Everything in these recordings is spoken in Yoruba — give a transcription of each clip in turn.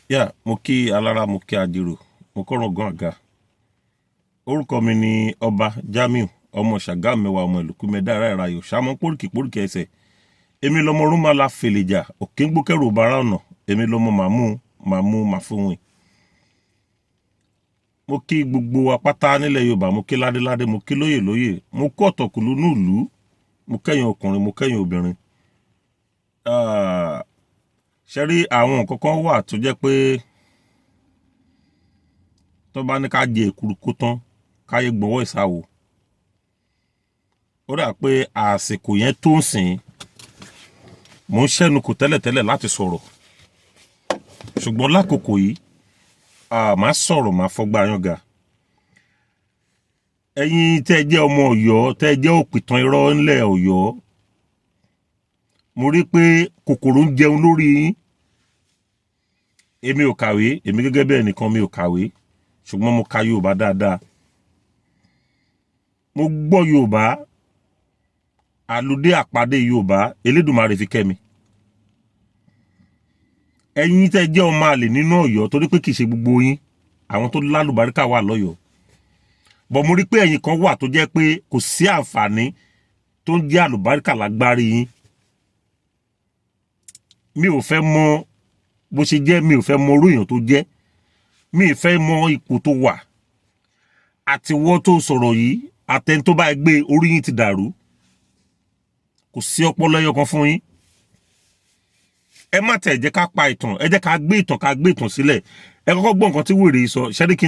Yeah, mo kí alára, mo kí àjèrò, mo kọ́ràn gan àga. Orúkọ mi ni Ọba Jamiu, ọmọ Ṣàgámù mẹ́wàá, ọmọ ìlúkú mẹ́dá ara ìrayò, ṣàmọ́ póríkì ẹsẹ̀. Èmi lọmọ Rúmàlà fèlèjà, òkè ń gbókẹ́rù bàrà ọ̀nà, èmi lọmọ màmú màfúnwìn. Mo kí gbogbo wa pátá nílẹ̀ Yorùbá, mo kí ládéládé, mo kí lóyè, mo kó ọ̀tọ̀kùlú nílùú, mo kẹ́yìn ọkùnrin, mo kẹ́yìn obìnrin. Ṣé rí àwọn nǹkan kan wà tó jẹ́ pé tó bá ní ká jẹ èkuru kó tán káyé gbọ́wọ́ ìsáwò. Ó dà pé àsìkò yẹn tó ń sìn mò ń ṣẹ́nu kò tẹ́lẹ̀tẹ́lẹ̀ láti sọ̀rọ̀. Ṣùgbọ́n lákòókò yìí màá sọ̀rọ̀, màá fọgbà yànga. Ẹ̀yin tẹ́ ẹ jẹ́ ọmọ Ọ̀yọ́, tẹ́ ẹ jẹ́ òpìtàn irọ́ ńlẹ̀ Ọ̀yọ́, mo rí pé kòkòrò ń jẹun lórí yín. Èmi ò kàwé, èmi gẹ́gẹ́ bí ẹnìkan mi ò kàwé, ṣùgbọ́n mo ka Yorùbá dáadáa. Mo gbọ́ Yorùbá, àlùdé àpàdé Yorùbá, Elédùmarè fi kẹ́ mi. Ẹ̀yin tẹ́ jẹ́ ọmọ àlè nínú Ọ̀yọ́, torí pé kì í ṣe gbogbo yín àwọn tó lálùbáríkà wà lọ́yọ̀ọ́. Bọ̀ mo rí pé ẹ̀yin kan wà tó jẹ́ pé kò sí àǹfààní tó ń jẹ́ àlùbáríkà lágbárí yín. Mi ò fẹ́ mọ bó ṣe jẹ́, mi ò fẹ́ mọ orú èèyàn tó jẹ́, mi ì fẹ́ mọ ipò tó wà. Àtiwọ́ tó sọ̀rọ̀ yìí, àtẹni tó bá gbé orí yín ti dàrú. Kò sí ọpọlọ ẹyọ kan fún yín. Ẹ má tẹ̀ jẹ́ ká pa ìtàn, ẹ jẹ́ ká gbé ìtàn sílẹ̀. Ẹ kọ́kọ́ gbọ́ nǹkan tí wèrè sọ, ṣẹ́rí kí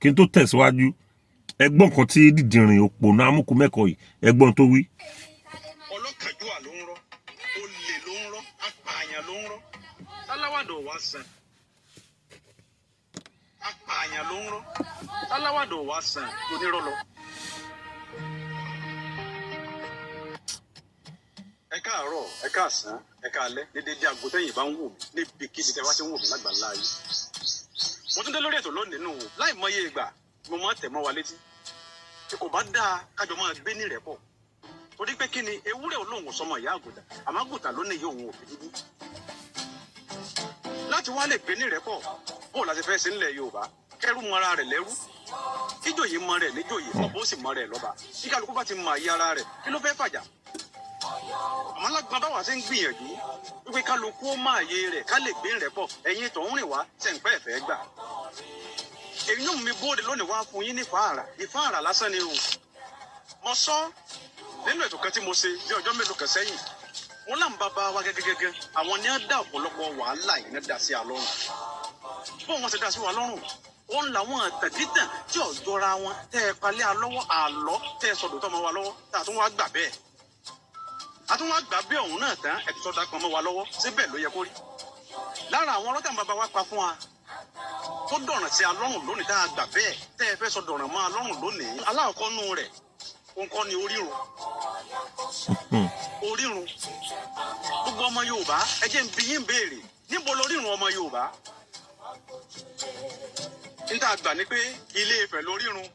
n tó tẹ̀síwájú. Ẹ gbọ́ nǹkan tí dìdìrìn òpònú amúkú mẹ́kọ̀ọ́ yìí, ẹ gbọ́ ohun tó wí. Ọlọ́kànjúwà ló ń rọ́, olè ló ń rọ́, apààyàn ló ń rọ́, táláwàdò wá sàn. Apààyàn ló ń rọ́, táláwàdò wá sàn onírọ́ lọ. Ẹ káàárọ̀, ẹ káàsán, ẹ káalẹ́, ní dédé aago tẹ́yìn bá ń wò mí, níbi kí ti tẹ́ wá sí ń wò mí lágbàlá yìí. Mo tún dé lórí ètò lónìí nù, láì mọye ìgbà mo máa tẹ̀ mọ́ wa létí. Tí kò bá dáa kájọ máa gbé ní ìrẹ́pọ̀. Torí pé kí ni ewúrẹ́ olóhùn sọmọ ìyá àgùntàn, àmọ́ àgùntàn ló ní iye òun òfin dúdú. Láti wá lè gbé ní ìrẹ́pọ̀, bóò láti fẹ́ sí nílẹ̀ Yorùbá, kẹ́rù mọ́ra rẹ̀ lẹ́rú. Kíjòyè mọ rẹ̀ níjòyè, ọ̀bọ sì mọ rẹ̀ lọ́ba. Kí kálukú bá ti mọ àyè ara rẹ̀, kí ló fẹ́ fàjà? Àmọ́ alágbọ́n báwa ṣe ń gbìyànjú wípé kálukú ó máa yé rẹ̀ ká lè gbé ìrẹ́pọ̀, ẹ̀yin tó ń rìn wá sẹ̀ǹpẹ́ ẹ̀fẹ́ gbà. Èyí náà mi bóde lónìí wá fún yín ní ìfáàrà lásán ni o. Mo sọ nínú ètò kan tí mo ṣe ní ọjọ́ mélòó kan sẹ́yìn, wọn là ń bàbá wa gẹ́gẹ́gẹ́gẹ́, àwọn ní á dá ọ̀pọ̀lọpọ̀ wàhálà yìí náà dá sí wa lọ́rùn. Bó wọn ṣe dá sí wa lọ́rùn, ó ń làwọn àtẹ̀dítàn tí ò jọra wọn tẹ́ ẹ palẹ́ alọ́wọ́ àlọ́ tẹ́ ẹ sọ̀dọ̀ tọ́mọ wa lọ́wọ́ tá a tún wá gbà bẹ́ẹ̀. A tún wá gbà bẹ́ẹ̀ ọ̀hún náà tán ẹ̀ tó dá pamọ́ wa lọ́wọ́ síbẹ̀ ló yẹ kó rí. Lára àwọn ọlọ́tà bàbá wa pa fún wa tó dọ̀ràn sí alọ́rùn lónìí tá a gbà bẹ́ẹ̀ tẹ́ ẹ fẹ́ sọ dọ̀ràn mọ́ alọ́rùn lónìí. Aláàkọ́ nù rẹ̀ nǹkan ni orírun. Orírun. Gbogbo ọmọ Yorùbá ẹ jẹ́ n bi yín béèrè, níbo lorírun ọmọ Yorùbá? Níta àgbà ni pé Ilé Ifẹ̀ lorírun,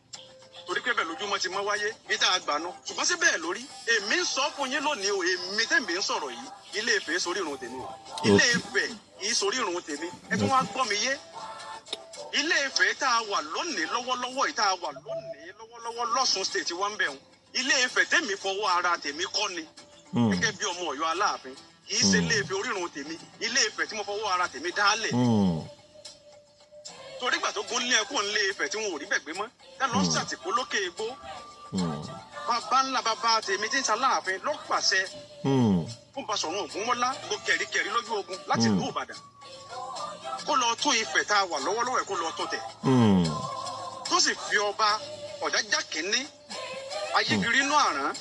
torí pé bẹ́ẹ̀ lójúmọ́ ti mọ́ wáyé, níta àgbà nu. Ṣùgbọ́n sí bẹ́ẹ̀ lórí, èmi ń sọ fún yín lónìí o, èmi tẹ́mi ń sọ̀rọ̀ yìí, Ilé Ifẹ̀ sorírun tèmi o. Ilé Ifẹ̀ yìí sorírun tèmi, ẹ tún wá gbọ́ mi yé. Ilé Ifẹ̀ tá a wà lónìí lọ́wọ́lọ́wọ́ yìí tá a wà lónìí lọ́wọ́lọ́wọ́ l'Ọ́ṣun state wá ń bẹ̀ wọn. Ilé Ifẹ̀ tèmi fọwọ́ ara tèmi kọ́ ni. Gẹ́gẹ́ bí ọmọ Ọ̀yọ́ Aláàfin, kì í ṣe Ilé Ifẹ̀ orírun tèmi, Ilé Ifẹ̀ tí mo fọwọ́ ara tèmi dálẹ̀. Torí gbà tó gún lé ẹkún Ilé Ifẹ̀ tí wọn ò rí bẹ̀ gbé mọ́, ká lọ ṣàtìpó lókè egbò. Bàbá ńlá bàbá tèmi tí ń ta Aláàfin ló pàṣẹ fún Basọ̀run Ògúnmọ́lá gbó kẹ̀ríkẹ̀rí lójú ogun láti ìlú Ìbàdàn. Kó lọ tún Ifẹ̀ tá a wà lọ́wọ́lọ́wọ́ ẹ̀ kó lọ tún tẹ̀. Tó sì fi ọba Ọ̀jájá kìíní Ayégiri inú àrán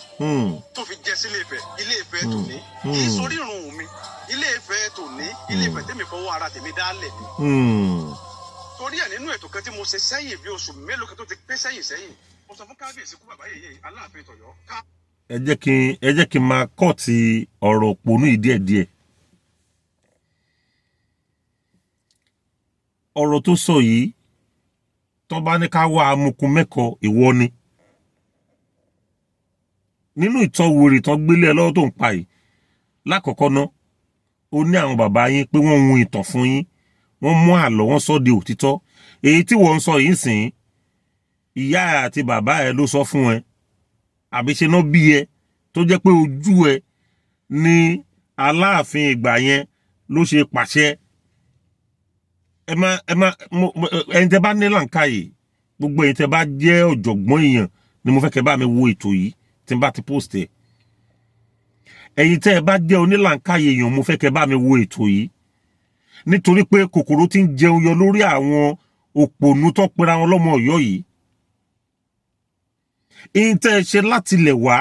tó fi jẹ sí Ilé Ifẹ̀, Ilé Ifẹ̀ tòní. Kì í sorírun mi, Ilé Ifẹ̀ tòní, Ilé Ifẹ̀ tèmi fọwọ́ ara tèmi dálẹ̀ ni. Torí ẹ̀ nínú ètò kan tí mo ṣe sẹ́yìn bí oṣù mélòó kan tó ti pé sẹ́yìn, mo sọ fún kábíyèsí kú bàbá yèyé Aláàfin tọ̀yọ́. Ẹ jẹ́ kí n máa kọ́ ti ọ̀rọ̀ òpònú yìí díẹ̀díẹ̀. Ọ̀rọ̀ tó sọ yìí, tó bá ní ká wá amukú mẹ́kọ̀ọ́ ìwọ ni. Nínú ìtàn wèrè tán gbélé ẹ lọ́wọ́ tó ń pa yìí, lákọ̀ọ́kọ́ ná, ó ní àwọn bàbá yín pé wọ́n hun ìtàn fún yín, wọ́n mú àlọ́ wọ́n sọ di òtítọ́ èyí tí wọ́n ń sọ yìí sìn ìyá àti bàbá ẹ ló sọ fún ẹ àbí ṣe náà bí ẹ tó jẹ́ pé ojú ẹ ní Aláàfin ìgbà yẹn ló ṣe pàṣẹ ẹni tẹ́ bá ní làǹkàyè gbogbo ẹ̀yin tẹ́ bá jẹ́ ọ̀jọ̀gbọ́n èèyàn ni mo fẹ́ kẹ́ bá mi wo ètò yìí tí n bá ti post ẹ̀ ẹ̀yin tẹ́ bá jẹ́ onílàǹkàyè èèyàn mo fẹ́ kẹ́ bá mi wo ètò yìí nítorí pé kòkòrò ti ń jẹun yọ lórí àwọn òpònú tó pera wọn lọ́mọ Ọ̀yọ́ yìí ẹ̀yin tẹ́ ṣe láti lẹ̀ wá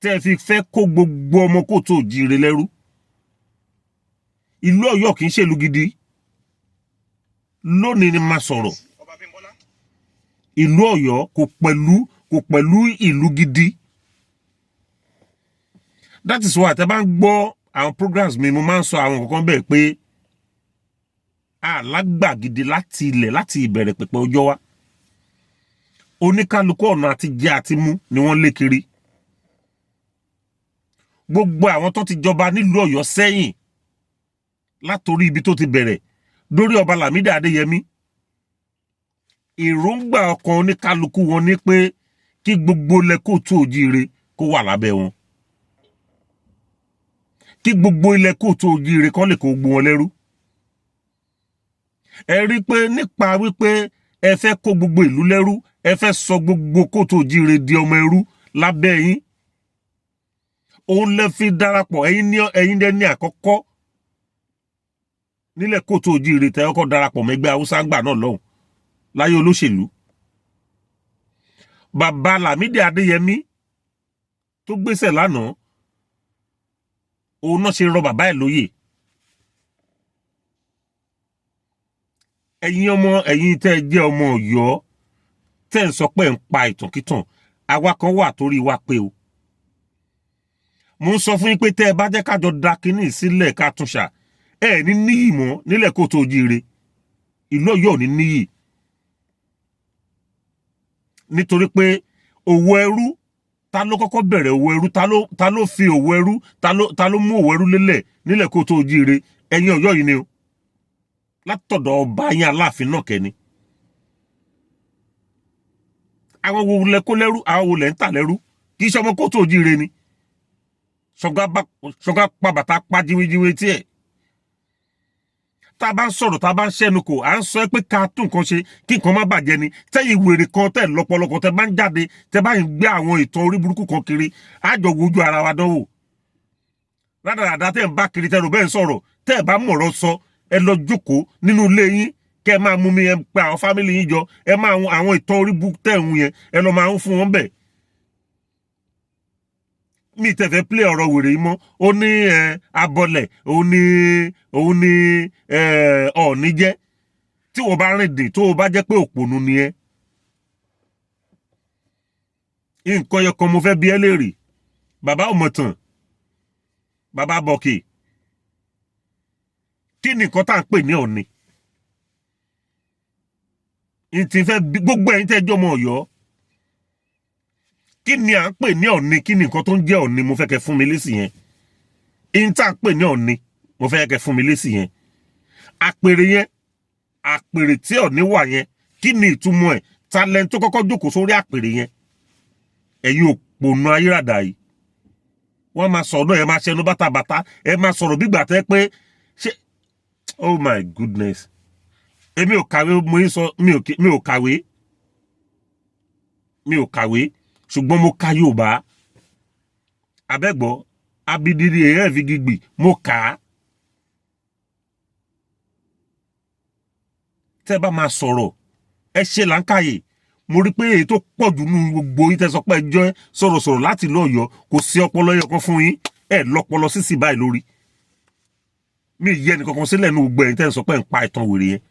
tẹ́ fi fẹ́ kó gbogbo ọmọ kóòtù òjíire lẹ́rú ìlú Ọ̀yọ́ kì í ṣèlú gidi lónìí ni máa sọ̀rọ̀ ìlú Ọ̀yọ́ kò pẹ̀lú ìlú gidi that is why tẹ́ bá ń gbọ́ àwọn programs mi mo máa ń sọ àwọn nǹkan bẹ́ẹ̀ pé alágbà gidi láti ilẹ̀ láti ìbẹ̀rẹ̀ pẹ̀pẹ̀ ọjọ́ wa oníkálukú ọ̀nà àti jẹ àti mú ni wọ́n lé kiri gbogbo àwọn tó ti jọba nílùú Ọ̀yọ́ sẹ́yìn látòrí ibi tó ti bẹ̀rẹ̀ lórí ọba Lámídì Adéyẹmí èròǹgbà ọkàn oníkálukú wọn ní pé kí gbogbo ilẹ̀ kóòtù òjíire kó wà lábẹ́ wọn kí gbogbo ilẹ̀ kóòtù òjíire kó lè kó gbó wọn lẹ́rú ẹ rí pé nípa wípé ẹ fẹ́ kó gbogbo ìlú lẹ́rú ẹ fẹ́ sọ gbogbo kóòtù òjíire di ọmọ ẹrú lábẹ́ yín òun lẹ fi darapọ̀ ẹ̀yin ní àkọ́kọ́ nílẹ̀ kóòtù òjíire tẹ́ ọkọ̀ darapọ̀ mẹ́gbẹ́ Haúsá gbà náà lọ́hùn láyé olóṣèlú bàbá Lámídì Adéyẹmí tó gbéṣẹ̀ lánàá òun náà ṣe rọ bàbá ẹ̀ lóyè ẹ̀yin tẹ́ jẹ́ ọmọ Ọ̀yọ́ tẹ́ ń sọ pé ń pa ìtànkítàn àwa kan wà torí wa pé o mo ń sọ fún yín pé tẹ́ ẹ bá jẹ́ kájọ da kínní sílẹ̀ ká tún ṣà ẹ ní níyì mọ́ nílẹ̀ kóòtù òjíire ìlú Ọ̀yọ́ ò ní níyì nítorí pé òwò ẹrú ta ló kọ́kọ́ bẹ̀rẹ̀ òwò ẹrú ta ló fi òwò ẹrú ta ló mú òwò ẹrú lélẹ̀ nílẹ̀ kóòtù òjíire ẹ̀yin Ọ̀yọ́ yìí ni o látọ̀dọ̀ ọba yín Aláàfin náà kẹ́ni àwọn wo lẹ kó lẹ́rú àwọn wo lẹ ń tà lẹ́rú kì í ṣe ọmọ kóòtù òjíire ni ṣọgá pa bàtà pa jíwéjíwé tí ẹ̀ tá a bá ń sọ̀rọ̀ tá a bá ń ṣẹ́nu kò à ń sọ pé ká tún nǹkan ṣe kí nǹkan má bàjẹ́ ni tẹ́yìn wèrè kan tẹ́ lọ́pọ̀lọpọ̀ tẹ́ bá ń jáde tẹ́ bá ń gbé àwọn ìtàn orí burúkú kan kiri àjọ wojú ara wa dánwò rádaràdá tẹ́ ń bá kiri tẹ́ ló bẹ́ẹ̀ ń sọ̀rọ̀ tẹ́ ẹ bá mọ̀rọ̀ sọ ẹ lọ jókòó nínú ilé yín kẹ́ ẹ máa mú mi ẹ pa àwọn fámìlì yín jọ ẹ máa àwọn ìtàn orí burúkú tẹ́ ń yẹn ẹ lọ máa ń fún wọn bẹ́ẹ̀ mi tẹ̀fẹ́ play ọ̀rọ̀ wèrè yìí mọ́ ó ní abọ́lẹ̀ òun ní ọ̀ọ́ni jẹ́ tí wọ́n bá rìn dè tó o bá jẹ́ pé òpònú ni ẹ́ nǹkan yẹ kan mo fẹ́ bi ẹ́ léèrè bàbá ọmọtàn bàbá bọ̀kì kí ni nǹkan tá à ń pè ní Ọ̀ọ̀ni gbogbo ẹ̀yin tẹ́ jọ́ ọmọ Ọ̀yọ́ kí ni à ń pè ní Ọ̀ọ̀ni kí ni nǹkan tó ń jẹ́ Ọ̀ọ̀ni mo fẹ́ kẹ́ fún mi lésì yẹn in tá à ń pè ní Ọ̀ọ̀ni mo fẹ́ kẹ́ fún mi lésì yẹn àpèrè yẹn àpèrè tí Ọ̀ọ̀ni wà yẹn kí ni ìtumọ̀ ẹ̀ talent tó kọ́kọ́ jókòó sórí àpèrè yẹn ẹ̀yin òpònú ayérádà yìí wọ́n máa sọ̀rọ̀ ẹ máa ṣẹnu bátàbàtà ẹ máa sọ̀rọ̀ bígbà tẹ́ pé ṣé oh my goodness èmi ò kàwé mo ń sọ mi ò kàwé ṣùgbọ́n mo ka Yorùbá abẹ́gbọ́ abidiri èyẹ́ fi gbìgbì mo kà á tẹ́ bá máa sọ̀rọ̀ ẹ ṣe làǹkàyè mo rí pé èyí tó pọ̀ jù nínú gbogbo yín tẹ́ sọ pé ẹjọ́ sọ̀rọ̀sọ̀rọ̀ láti ìlú Ọ̀yọ́ kò sí ọpọlọ ẹyọkan fún yín ẹ lọ́pọlọ sísì báyìí lórí mi yẹ ẹnì kankan sílẹ̀ ní gbogbo ẹ̀yin tẹ́ sọ pé ń pa ìtàn wèrè yẹn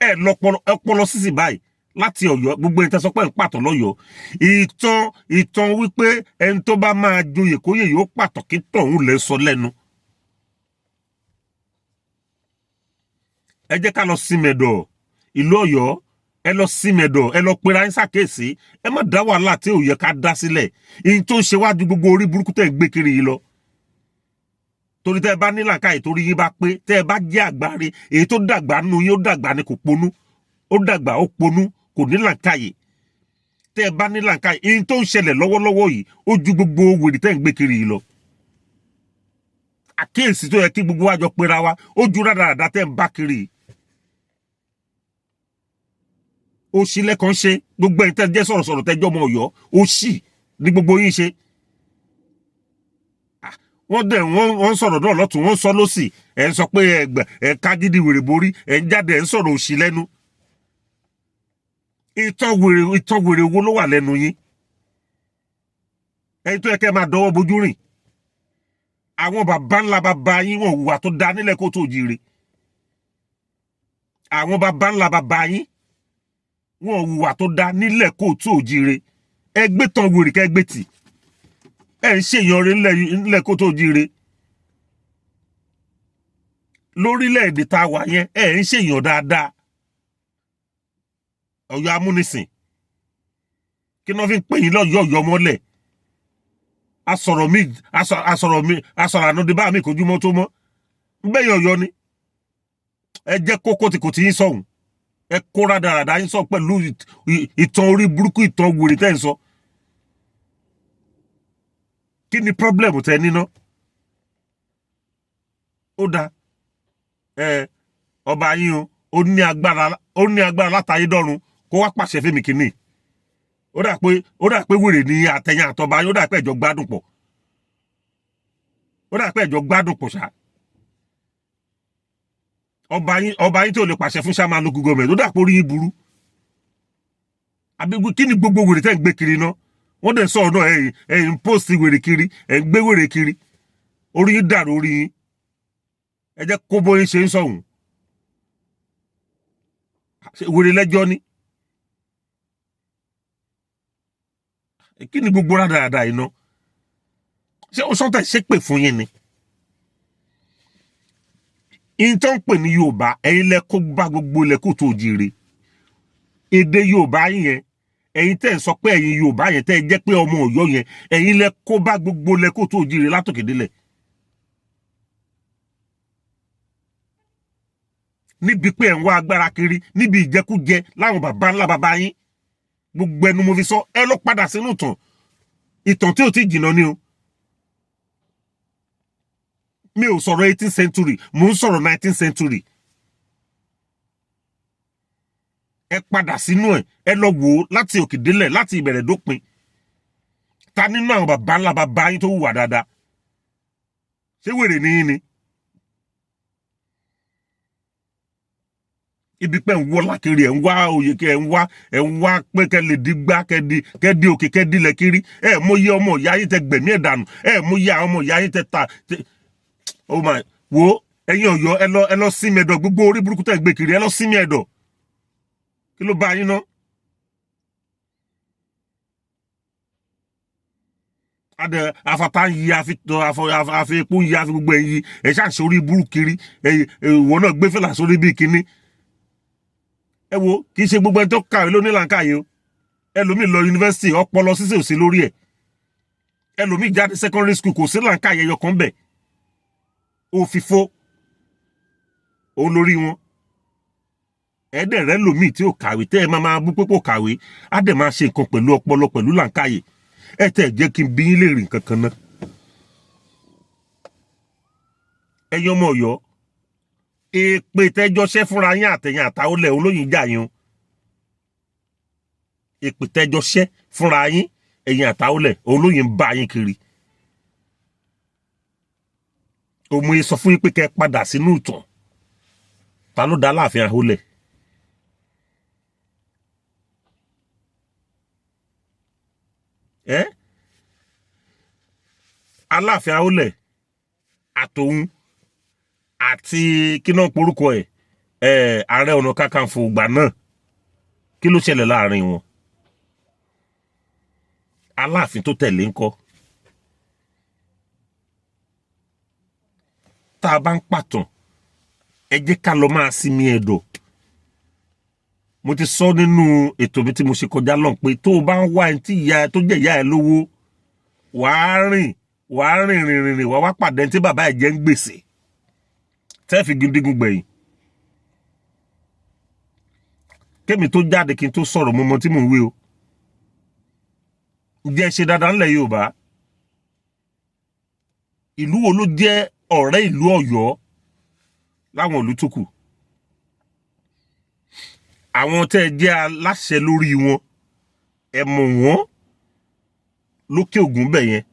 ẹ lọ́pọlọ sísì báyìí láti Ọ̀yọ́ gbogbo ẹni tẹ́ sọ pé ń pàtó lọ́yọ́ ìtàn wípé ẹni tó bá máa joyè kóyè yóò pàtó kí tọ̀hún lè sọ lẹ́nu ẹ jẹ́ ká lọ sí mẹ̀dọ̀ ìlú Ọ̀yọ́ ẹ lọ sí mẹ̀dọ̀ ẹ lọ pera yín ṣàkíyèsí ẹ má dá wàhálà tí ò yẹ ká dá sílẹ̀ èyí tó ń ṣe wájú gbogbo orí burúkú tẹ́ gbé kiri yìí lọ torí tẹ́ ẹ bá ní làákàyè torí yín bá pé tẹ́ ẹ bá jẹ́ àgbáre èyí tó dàgbà nù yín ó dàgbà ni kò ponú ó dàgbà ó ponú kò ní làákàyè tẹ́ ẹ bá ní làákàyè èyí tó ń ṣẹlẹ̀ lọ́wọ́lọ́wọ́ yìí ó ju gbogbo wèrè tẹ́ ń gbé kiri yìí lọ àkíyèsí tó yẹ kí gbogbo wa jọ pera wa ó ju rádaràda tẹ́ ń bá kiri yìí òṣì lẹ́kàn ṣe gbogbo ẹ̀yin tẹ́ jẹ́ sọ̀rọ̀sọ̀rọ̀ tẹ́jọ́ ọmọ Ọ̀yọ́ òṣì ní gbogbo yín ṣe wọ́n sọ̀rọ̀ náà lọ́tún wọ́n sọ lọ́sì ẹ̀ ń sọ pé ẹ̀ ká gidi wèrè borí ẹ̀ ń jáde ẹ̀ ń sọ̀rọ̀ òṣì lẹ́nu ìtọ́ wèrè owó ló wà lẹ́nu yín ẹ̀yin tó yẹ kẹ́ máa dọwọ́ bojú rìn àwọn bàbá ńlá bàbá yín wọn hùwà tó dá nílẹ̀ kó tó jíire àwọn bàbá ńlá bàbá yín wọn hùwà tó dá nílẹ̀ kó tó jíire ẹgbẹ́ tán wèrè kẹ́gbẹ́ tì ẹ̀ ń ṣèyàn rẹ̀ nílẹ̀ kó tó jíire lórílẹ̀‐èdè tá a wà yẹn ẹ̀ ń ṣèyàn dáadáa Ọ̀yọ́ amúnisìn kí wọ́n fi ń pè yín lọ́yọ̀ Ọ̀yọ́ mọ́lẹ̀ asọ̀rọ̀ ànádébá mi kojú mọ́ tó mọ́ ń bẹ́yìn Ọ̀yọ́ ni ẹ jẹ́ kókó tí kò tí yín sọ̀hún ẹ kóra dáradára yín sọ pẹ̀lú ìtàn orí burúkú ìtàn wèrè tẹ́ ń sọ kí ni problem tẹ́ níná ó dáa ọba yín o ó ní agbára látayé dọ́run kó wá pàṣẹ fẹ́mi kìíní ó dà pé wèrè ní àtẹ̀yìn àtọba yín ó dà pé ẹ̀jọ̀ gbádùn pọ̀ ṣá ọba yín tí ò lè pàṣẹ fún ṣá máa lo Google Gọọmẹ̀ntì ó dà pé orí yín burú àbí kí ni gbogbo wèrè tẹ́ ń gbé kiri náà wọ́n dẹ̀ sọ̀rọ̀ náà ẹ̀yin post wèrè kiri ẹ̀ ń gbé wèrè kiri orí yín dàrú orí yín ẹ jẹ́ kó bóyá ṣe ń sọ̀hún wèrè lẹ́jọ́ ni kí ni gbogbo rádaràda yìí ná ṣé o sọ́tà ṣépè fún yín ni yín tó ń pè ní Yorùbá ẹ̀yin lẹ kó bá gbogbo ilẹ̀ kó tó jíire èdè Yorùbá yẹn ẹ̀yin tẹ́ ń sọ pé ẹ̀yin Yorùbá yẹn tẹ́ jẹ́ pé ọmọ Ọ̀yọ́ yẹn ẹ̀yin lẹ kó bá gbogbo ilẹ̀ kó tó jíire látòkèdélẹ̀ níbi pé ẹ̀ ń wá agbára kiri níbi ìjẹkújẹ láwọn bàbá ńlá bàbá yín gbogbo ẹnu mo fi sọ ẹ lọ padà sínú ìtàn tí ò tí jìnnà ni o mi ò sọ̀rọ̀ 18th century mò ń sọ̀rọ̀ 19th century ẹ padà sínú ẹ lọ wò ó láti òkè délẹ̀ láti ìbẹ̀rẹ̀ dópin ta nínú àwọn bàbá ńlá bàbá yín tó hùwà dáadáa ṣé wèrè ní yín ni ibi pẹ́ ń wọ́ lákiri ẹ̀ ń wá oyè kẹ́ ẹ̀ ń wá pé kẹ́ lè di gbá kẹ́ di òkè kẹ́ dilẹ̀ kiri ẹ̀ mọ iye ọmọ ìyá yín tẹ gbẹ̀mí ẹ̀ dànù ẹ̀ mọ iye àwọn ọmọ ìyá yín tẹ ta oh my wo ẹ̀yin Ọ̀yọ́ ẹ lọ sí mi ẹ̀dọ̀ gbogbo orí burúkú tẹ̀ gbé kiri ẹ lọ sí mi ẹ̀dọ̀ kí ló bá yín ná. adẹ afata ń yí àfi epo ń yí àfi gbogbo ẹ̀ yí ẹ̀ ṣáà ṣe orí burúkú kiri ìwọ náà gbé fìlà sórí bíi kínní. ẹ wo kì í ṣe gbogbo ẹni tó kàwé ló ní làákàyè o ẹlòmíì lọ yunifásitì ọpọlọ sísè òsì lórí ẹ ẹlòmíì jáde secondary school kò sí làákàyè ẹyọ kan bẹ òfìfo òun lórí wọn ẹdẹ rẹ lòmíì tí ò kàwé tẹ ẹ máa bú pé kò kàwé á dẹ̀ máa ṣe nǹkan pẹ̀lú ọpọlọ pẹ̀lú làákàyè ẹ tẹ jẹ́ kí n bí yín lè rìn kankan náà ẹyọ ọmọ Ọ̀yọ́ èpè tẹjọ ṣẹ́ fúnra yín àtẹ̀yìn àtàwọlẹ olóyin jà yín èpè tẹjọ ṣẹ́ fúnra yín ẹ̀yin àtàwọlẹ olóyin bá yín kiri òmùyẹ sọ fún yín pé kẹ́ padà sínú ìtàn ta ló dá Aláàfin Àhólẹ̀ Aláàfin Àhólẹ̀ àtòun àti kí náà porúkọ Ààrẹ Ọ̀nà Kakanfò ìgbà náà kí ló ṣẹlẹ̀ láàrin wọn Aláàfin tó tẹ̀lé ńkọ́ tá a bá ń pàtàn ẹ jẹ́ ká lọ máa sinmi ẹ̀dọ̀ mo ti sọ nínú ètò mi tí mo ṣe kọjá lọ́n pé tó o bá ń wá ẹni tí ìyá tó jẹ́ ìyá ẹ lówó wàá rìn wàá rìn wàá wá pàdé tí bàbá ẹ̀ jẹ́ ń gbèsè tẹ́ fi gíndígun gbẹ̀yìn. kémi tó jáde kí n tó sọ̀rọ̀ mo mọ tí mò ń wí o. ǹjẹ́ ṣe dáadáa ńlẹ̀ Yorùbá? ìlú wo ló jẹ́ ọ̀rẹ́ ìlú Ọ̀yọ́ láwọn ìlú tó kù? àwọn tẹ́ ẹ jẹ́ aláṣẹ lórí wọn ẹ mọ̀ wọ́n lókè Ògùn bẹ̀ yẹn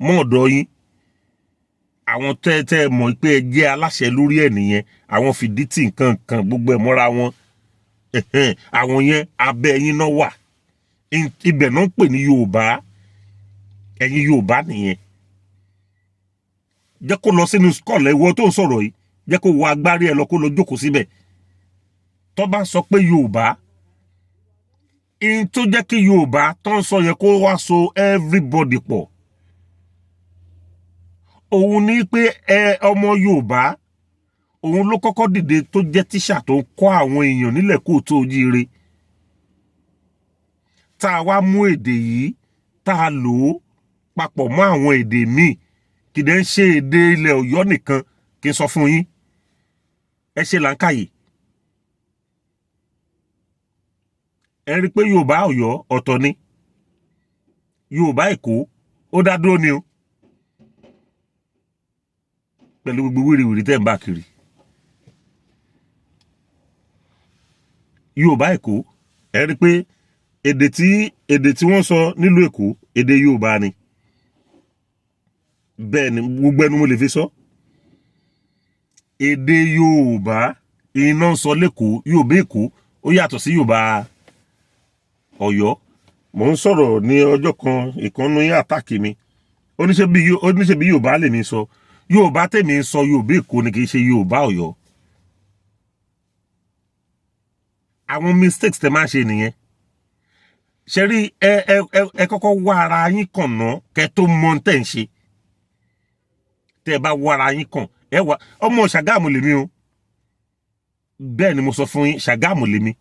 mọ́ ọ̀dọ̀ yín. àwọn tẹ́ ẹ mọ̀ pé ẹ jẹ́ aláṣẹ lórí ẹ̀ nìyẹn, àwọn Fìdítì nǹkan kan gbogbo ẹ̀ mọ́ra wọn. àwọn yẹn abẹ́ yín náà wà, ibẹ̀ náà ń pè ní Yorùbá. ẹ̀yin Yorùbá nìyẹn. jẹ́ kó lọ sínú skọ́ọ̀lù ẹ̀wọ́ tó ń sọ̀rọ̀ yìí, jẹ́ kó wọ agbárí ẹ lọ kó lọ jókòó síbẹ̀. tó bá sọ pé Yorùbá, in tó jẹ́ kí Yorùbá tó ń sọ yẹn kó wá so everybody pọ̀. òun ní pé ọmọ Yorùbá òun ló kọ́kọ́ dìde tó jẹ́ tíṣà tó ń kọ́ àwọn èèyàn nílẹ̀ Kóòtù Òjíire. tá a wá mú èdè yìí tá a lò ó papọ̀ mọ́ àwọn èdè míì, kì í dẹ́ ń ṣe èdè ilẹ̀ Ọ̀yọ́ nìkan. kí n sọ fún yín, ẹ ṣe làákàyè. ẹ rí i pé Yorùbá Ọ̀yọ́ ọ̀tọ̀ ni, Yorùbá Èkó ó dá dúró ni o, pẹ̀lú gbogbo wíriwíri tẹ́ ń bá kiri. Yorùbá Èkó, ẹ rí i pé èdè tí wọ́n sọ nílùú Èkó èdè Yorùbá ni. bẹ́ẹ̀ ni gbogbo ẹnu mo lè fi sọ. èdè Yorùbá iná ń sọ lẹ́kọ̀ọ́, Yorùbá Èkó ó yàtọ̀ sí Yorùbá Ọ̀yọ́. mò ń sọ̀rọ̀ ní ọjọ́ kan, ìkànnì yín àtàkì mi, ó ní ṣe bí Yorùbá lèmi sọ. Yorùbá tèmi ń sọ Yorùbá Èkó ni, kì í ṣe Yorùbá Ọ̀yọ́. àwọn mistakes tẹ máa ń ṣe nìyẹn. ṣe rí ẹ kọ́kọ́ wá ara yín kàn ná kẹ́ tó mọ tẹ́ ń ṣe. tẹ́ ẹ bá wá ara yín kàn, ẹ wá ọmọ Ṣàgámù lèmi o. bẹ́ẹ̀ ni mo sọ fún yín, Ṣàgámù lèmi.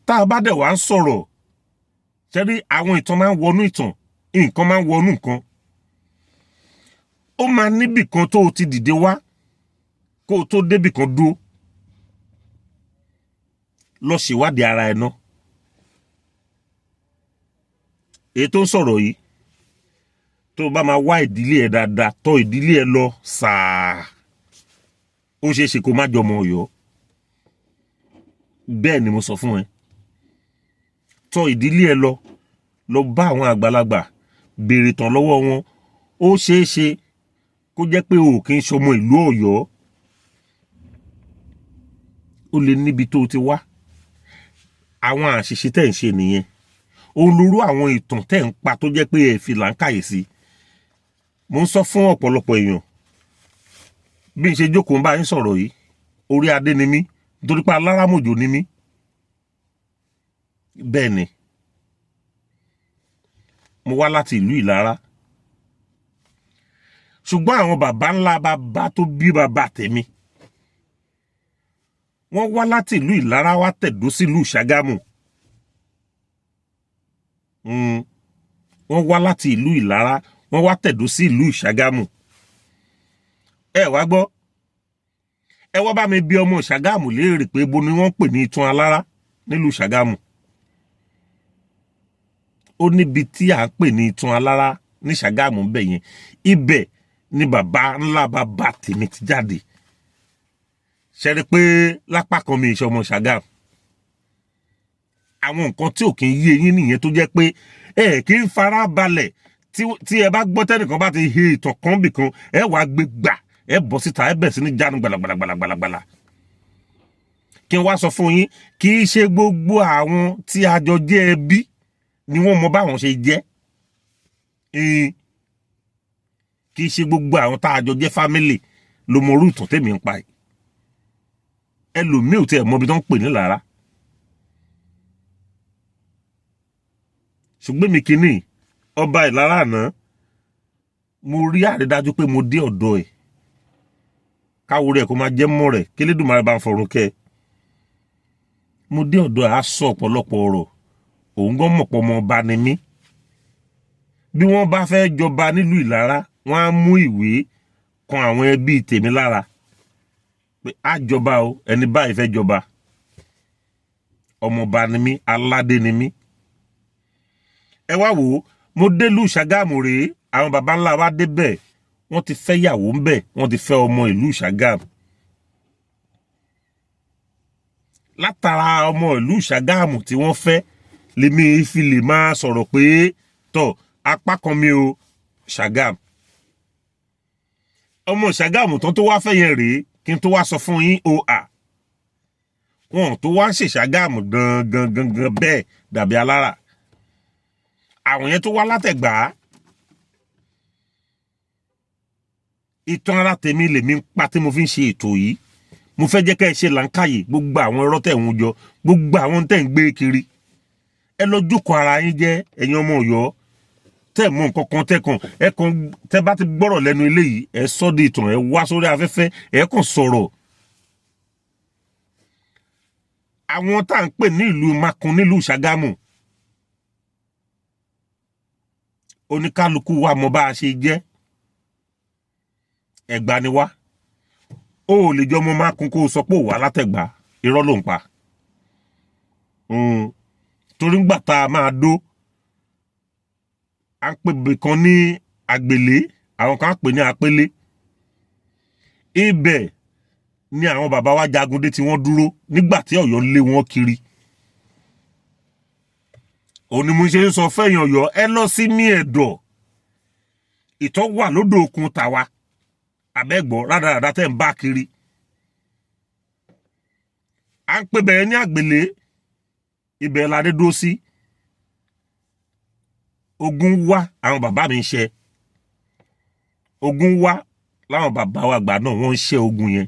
tá a bá dẹ̀ wá ń sọ̀rọ̀, ṣe rí àwọn ìtàn máa ń wọnú ìtàn, nǹkan máa ń wọnú nǹkan. ó máa níbì kan tó o ti dìde wá kó o tó débì kan dúró. lọ ṣèwádìí ara ẹ̀ náà. èyí tó ń sọ̀rọ̀ yìí, tó bá máa wá ìdílé ẹ̀ dáadáa, tọ́ ìdílé ẹ̀ lọ sàá, ó ṣeé ṣe kó má jọmọ Ọ̀yọ́. bẹ́ẹ̀ ni mo sọ fún ẹ. tọ́ ìdílé ẹ̀ lọ bá àwọn àgbàlagbà, béèrè tán lọ́wọ́ wọn. ó ṣeé ṣe kó jẹ́ pé o kì í ṣọmọ ìlú Ọ̀yọ́. ó lè níbi tó o ti wá. àwọn àṣìṣe tẹ́ ń ṣe nìyẹn. òun lorú àwọn ìtàn tẹ́ ń pa tó jẹ́ pé ẹ fi làákàyè sí. mo ń sọ fún ọ̀pọ̀lọpọ̀ èèyàn, bí n ṣe jókòó ń bá yín sọ̀rọ̀ yìí, orí adé ni mí nítorí pé aláràmọ̀jò ni mí. bẹ́ẹ̀ ni mo wá láti ìlú Ìlara, ṣùgbọ́n àwọn bàbá ńlá bàbá tó bí bàbá tèmi, wọ́n wá láti ìlú Ìlara wá tẹ̀dó sílùú Ṣàgámù. wọ́n wá láti ìlú Ìlara wọ́n wá tẹ̀dó sí ìlú Ṣàgámù. ẹ wá gbọ́, ẹ wá bá mi bí ọmọ Ṣàgámù léèrè pé bo ni wọ́n pè ní Ìtàn Alára nílùú Ṣàgámù. ó níbi tí à ń pè ní Ìtàn Alára ní Ṣàgámù bẹ̀ yẹn, ibẹ̀ ni bàbá ńlá bàbá tèmi ti jáde. ṣe rí pé lápá kan mi ìṣọmọ Ṣàgámù. àwọn nǹkan tí ò kí ń yé yín nìyẹn, tó jẹ́ pé ẹ kì í fara balẹ̀ tí ẹ bá gbọ́ tẹ́nìkan bá ti he ìtàn kan bì kan, ẹ wàá gbé gbà, ẹ bọ́ síta, ẹ bẹ̀rẹ̀ sí ní jánu gbalagbalagbalagbala. kí n wá sọ fún yín, kì í ṣe gbogbo àwọn tí a jọ jẹ́ ẹbí ni wọ́n mọ báwọn ṣe jẹ́. kì í ṣe gbogbo àwọn tá a jọ jẹ́ fámílì ló mọ orú ìtàn tèmi ń pa yìí. ẹlòmíì ò tiẹ̀ mọ ibi tó ń pè ní Ìlara. ṣùgbọ́n mi kìíní ọba Ìlara àná, mo rí àrídájú pé mo dé ọ̀dọ̀ ẹ̀, káwo rẹ̀ kó máa jẹ́ mọ́ rẹ̀, kí Elédùmarè bá ń fọ̀run kẹ́ ẹ. mo dé ọ̀dọ̀ ẹ̀, á sọ ọ̀pọ̀lọpọ̀ ọ̀rọ̀, òun gan mọ̀ pọ̀ ọmọ ọba ni mí. bí wọ́n bá fẹ́ jọba nílùú Ìlara wọ́n á mú ìwé kan àwọn ẹbí tèmi lára pé á jọba o, ẹni báyìí fẹ́ jọba, ọmọọba ni mí, aládé ni mí. Ẹ wá wò ó, mo délùú Ṣàgámù rèé, àwọn baba ńlá wa débẹ̀, wọ́n ti fẹ́ yàwó ńbẹ̀, wọ́n ti fẹ́ ọmọ ìlú Ṣàgámù. Látara ọmọ ìlú Ṣàgámù tí wọ́n fẹ́ lèmi fi lè máa sọ̀rọ̀ pé tọ̀ apá kan mi o Ṣàgámù. Ọmọ Ṣàgámù tán tó wá fẹ́ yẹn rèé, kí n tó wá sọ fún yín wọn tó wá ń ṣe Ṣàgámù gangan bẹ́ẹ̀ dàbí alára. Àwọn yẹn tó wá látẹ̀gbá. Ìtàn ara tèmi lèmi ń pa tí mo fi ń ṣe ètò yìí. Mo fẹ́ jẹ́ ká ẹ ṣe làǹkàyè gbogbo àwọn irọ́ tẹ̀ ń jọ, gbogbo àwọn tẹ̀ ń gbé kiri. Ẹ lọ jókòó ara yín jẹ́ ẹ̀yin ọmọ Ọ̀yọ́. Tẹ́ mọ̀ nǹkan kan tẹ́ bá ti gbọ́rọ̀ lẹ́nu eléyìí, ẹ sọ di ìtàn, ẹ wá sórí afẹ́fẹ́, ẹ kàn sọ̀rọ̀. Àwọn tá à ń pè ní ìlú Makun nílùú Ṣàgámù, oníkálukú wa mọ bá a ṣe jẹ́. Ẹ̀gbá ni wá. Ó lè jọ ọmọ Makun kó o sọ pé ó wà látẹ̀gbá, irọ́ ló ń pa. Torí ńgbà tá a máa dó, à ń pè bìkan ní Àgbèlé, àwọn kan á pè ní Apélé. Ibẹ̀ ni àwọn bàbá wa Jagundé tí wọ́n dúró nígbà tí Ọ̀yọ́ lé wọn kiri. Òní mo ṣe ń sọ fẹ́yìn Ọ̀yọ́, ẹ lọ sí mí ẹ̀dọ̀. Ìtọ́ wà lódò òkun tàwa. Àbẹ́gbọ́ rádaràdá tẹ́ ń bá kiri. À ń pè bẹ̀rẹ̀ ní Àgbèlé, ibẹ̀ la dé dúró sí. Ogun wá àwọn bàbá mi ń ṣe. Ogun wá láwọn bàbá wa àgbà náà wọ́n ń ṣe ogun yẹn.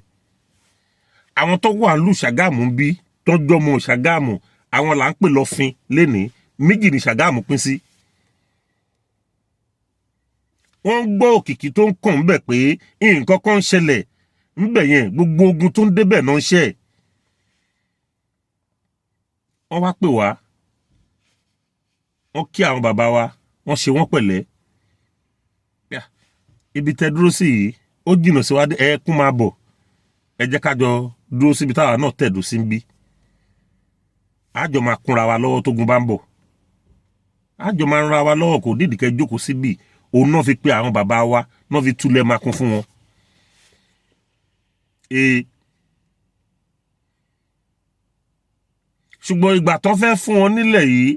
Àwọn tó wà lù Ṣàgámù ń bí tọ́jọ́ mọ Ṣàgámù, àwọn là ń pè lọ́fin lénìí. Méjì ni Ṣàgámù pín sí. Wọ́n ń gbọ́ òkìkí tó ń kàn ńbẹ̀ pé nǹkan kan ń ṣẹlẹ̀ ńbẹ̀ yẹn, gbogbo ogun tó ń débẹ̀ náà ń ṣe. Wọ́n wá pè wá, wọ́n kí àwọn bàbá wa, wọ́n ṣe wọ́n pẹ̀lẹ́. Ibi tẹ́ dúró sí yìí ó jìnnà síwájú, ẹ kún máa bọ̀, ẹ jẹ́ ká jọ dúró síbi táwa náà tẹ̀dó sí ń bí. Àjọ máa kúnra wa lọ́wọ́ tógun bá ń bọ̀. Àjọ máa ń ra wa lọ́wọ́, kò dídì kẹ́ jókòó síbí. Òun náà fi pé àwọn bàbá wa náà fi túlẹ̀ Makun fún wọn. Ṣùgbọ́n ìgbà tán fẹ́ fún wọn nílẹ̀ yìí,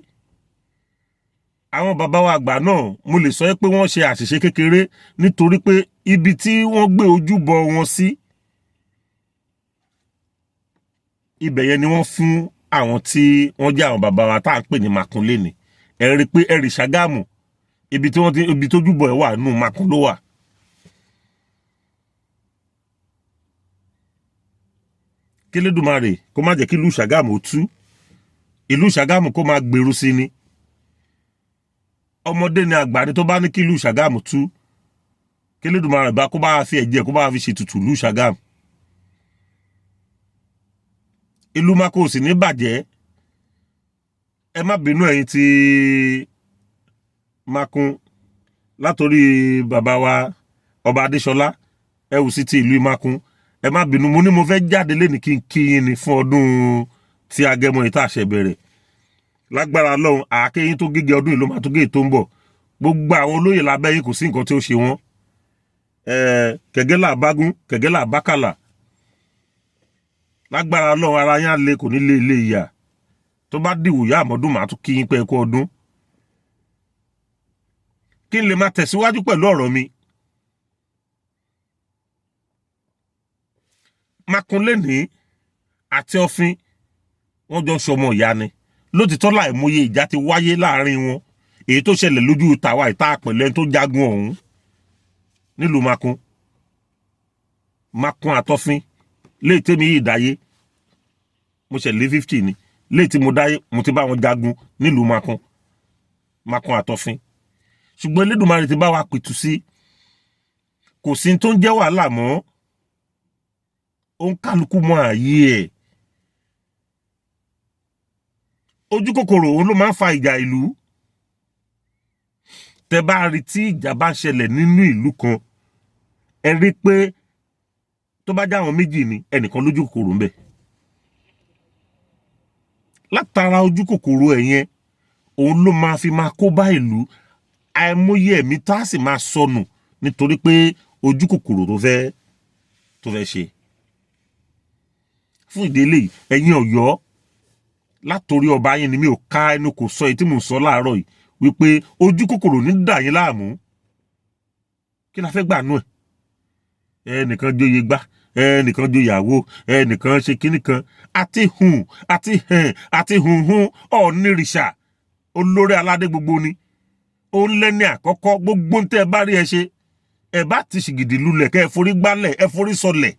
àwọn bàbá wa àgbà náà mo lè sọ pé wọ́n ṣe àṣìṣe kékeré, nítorí pé ibi tí wọ́n gbé ojúbọ wọn sí, ibẹ̀ yẹn ni wọ́n fún àwọn tí wọ́n jẹ́ àwọn bàbá wa tá à ń pè ní Makun lénìí. Ẹ rí pé ẹ rí Ṣàgámù, ibi tó júbọ ẹ̀ wà nínú Makun ló wà. Kélédùmarè kó má jẹ́ kí ìlú Ṣàgámù ó tú. Ìlú Ṣàgámù kó máa gbèrú sí ni. Ọmọdé ni àgbà ni tó bá ní kí ìlú Ṣàgámù tú. Kélédùmarè bá kó bá fi ẹ̀jẹ̀ kó bá fi ṣètùtù ìlú Ṣàgámù. Ìlú Makun ò sì ní bàjẹ́. Ẹ má bínú ẹ̀yin tí Makun látorí bàbá wa Ọba Adéṣọlá, ẹ wù sí ti ìlú Makun. Ẹ má bínú, mo ní mo fẹ́ jáde lénìí kí n kí yín ni fún ọdún tí Agẹmọ yìí tá a ṣe bẹ̀rẹ̀. Lágbára Ọlọ́run, àákéyín tó gégé ọdún yìí ló máa tó géè tó ń bọ̀. Gbogbo àwọn olóyè lábẹ́ yín kò sí nǹkan tí ó ṣe wọ́n. Kẹ̀gẹ́ là bágún, kẹ̀gẹ́ là bákàlà. Lágbára Ọlọ́run, ara yín á le, kò ní lé ilé ìyà. Tó bá dìwò yá àmọ́dún màá tún kí yín pé ẹ kú ọdún. Kí n lè máa tẹ̀síwájú pẹ̀lú ọ̀rọ̀ mi. Makun lénìí àti Ọ̀fin wọ́n jọ ń ṣọmọ ìyá ni. Lótìtọ́ láìmọye ìjà ti wáyé láàrin wọn. Èyí tó ṣẹlẹ̀ lójú tàwa ìta pẹ̀lẹ́ tó jagun ọ̀hún nílùú Makun. Makun àtọ̀fin léè tèmi yìí dáyé. Mo ṣẹ̀ lé 50 ni. Léè tí mo dáyé mo ti bá wọn jagun nílùú Makun. Makun àtọ̀fin. Ṣùgbọ́n Elédùmarè ti bá wa pìtù sí. Kò sí tó ń jẹ́ wàhálà mọ́. Ó ń kálukú mọ ààyè ẹ̀. Ojú kòkòrò òun ló máa ń fa ìjà ìlú. tẹ́ bá rí tí ìjà bá ń ṣẹlẹ̀ nínú ìlú kan ẹ rí pé tó bá já àwọn méjì ni ẹnìkan lójú kòkòrò ń bẹ látara ojú kòkòrò ẹ̀ yẹn òun ló máa fi máa kó bá ìlú àìmọye ẹ̀mí tá a sì máa sọnù nítorí pé ojú kòkòrò tó fẹ́ ṣe fún ìdí eléyìí ẹ̀yin Ọ̀yọ́ látòrí ọba yín ni mi ò ká ẹnu kò sọ èyí tí mò ń sọ láàárọ̀ yìí wípé ojú kòkòrò ní dà yín láàmú kí la fẹ́ gbà nú ẹ̀ ẹnìkan jóye gbá ẹnìkan jóye àwo ẹnìkan ṣe kinní kan àti hùn ọ̀nìrìṣà olórí aládé gbogbo ni ó ń lẹ́ni àkọ́kọ́ gbogbo tẹ́ ẹ bá rí ẹ ṣe ẹ bá ti ṣìgìdì lulẹ̀ kẹ́ ẹ forí gbálẹ̀ ẹ forí sọlẹ̀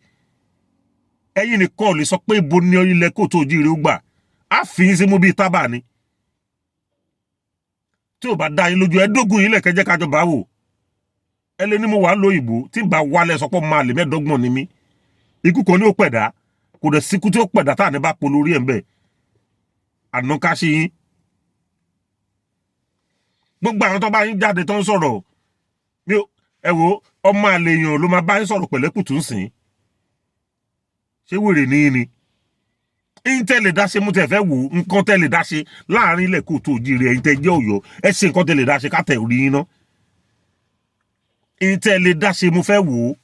ẹ̀yin nìkan ò lè sọ pé ibo ni ilẹ̀ kò tó jíire ó gbà á fi yín sí mú bíi tábà ni tí ò bá dá yín lójú ẹ dógún yín lẹ̀kẹ́ jẹ́ kájọ bá wò ẹ lé ní mo wà lóyìnbó tí bá wálẹ̀ sọ pé máa lè mẹ́ẹ̀ẹ́dọ́gbọ̀n ni mí ikú kan ní ó pẹ̀dá kò dẹ̀ síkú tí ó pẹ̀dá tá à ní bá polórí ẹ̀ ń bẹ̀ àná ká ṣe yín gbogbo àwọn tó bá yín jáde tó ń sọ̀rọ̀ ẹ wo ọmọ àlè èèyàn ló máa bá yín sọ̀rọ̀ pẹ̀lẹ́kùtù ń sìn ṣé wèrè ní yín ni ẹ̀yin tẹ́ lè dá ṣe mú tẹ́ fẹ́ wò nǹkan tẹ́ lè dá ṣe láàrin ilẹ̀ kó tó jíire ẹ̀yin tẹ́ jẹ́ Ọ̀yọ́ ẹ ṣe nǹkan tẹ́ lè dá ṣe ká tẹ̀ orí yín ná ẹ̀yin tẹ́ lè dá ṣe mú fẹ́ wò ó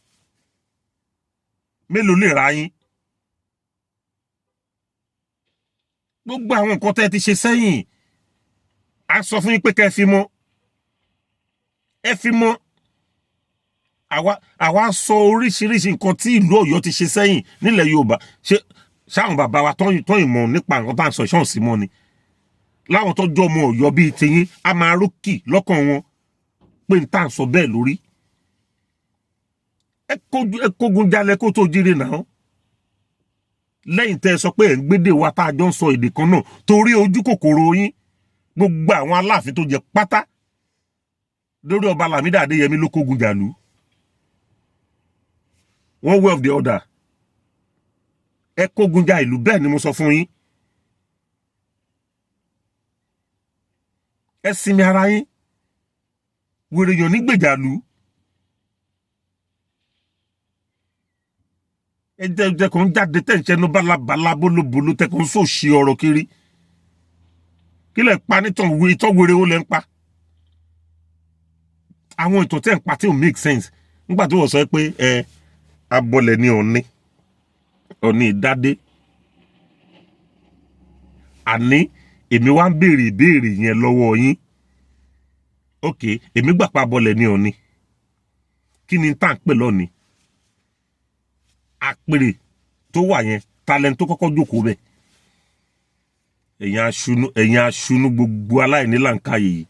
mélòó lè ra yín gbogbo àwọn nǹkan tẹ́ ti ṣe sẹ́yìn a sọ fún yín pé kẹ́ ẹ fi mọ́ àwa sọ oríṣiríṣi nǹkan tí ìlú Ọ̀yọ́ ti ṣe sẹ́yìn nílẹ̀ Yorùbá ṣáwọn bàbá wa tọ́ ìmọ̀ nípa nǹkan tá à ń sọ ìṣọ́n sí mọ́ ni láwọn tó jọ ọmọ Ọ̀yọ́ bíi tiyín a máa rókì lọ́kàn wọn pé n tá à ń sọ bẹ́ẹ̀ lórí ẹ kógun jalè kó tó jíire náà lẹ́yìn tẹ́ ẹ sọ pé ẹ̀ ń gbédè wa tá a jọ ń sọ èdè kan náà torí ojú kòkòrò yín gbogbo àwọn aláàfin tó jẹ pátá lórí ọba Lámídì Adéyẹmí ló kógun jàlú one way of the other ẹ kógun ja ìlú bẹ́ẹ̀ ni mo sọ fún yín ẹ sinmi ara yín wèrè yàn nígbèjàlú ẹ jẹ kàn jáde tẹ̀síẹ́nu bálabàlá bólóbóló tẹ kàn sóòṣì ọ̀rọ̀ kiri kí lẹ̀ pa nítàn ìtọ́ wèrè ó lẹ̀ ń pa àwọn ìtàn tẹ̀ ń pa tí ò make sense nígbà tí wọ́n sọ pé abọ́lẹ̀ ni Ọ̀ọ̀ni ìdádé àní èmi wá ń béèrè ìbéèrè yẹn lọ́wọ́ yín ok èmi gbà pa abọ́lẹ̀ ni Ọ̀ọ̀ni kí ni tá à ń pè lọ́ọ̀ni àpèrè tó wà yẹn talent tó kọ́kọ́ jókòó bẹ́ẹ̀ ẹ̀yin aṣunú gbogbo aláìní làǹkàyè yìí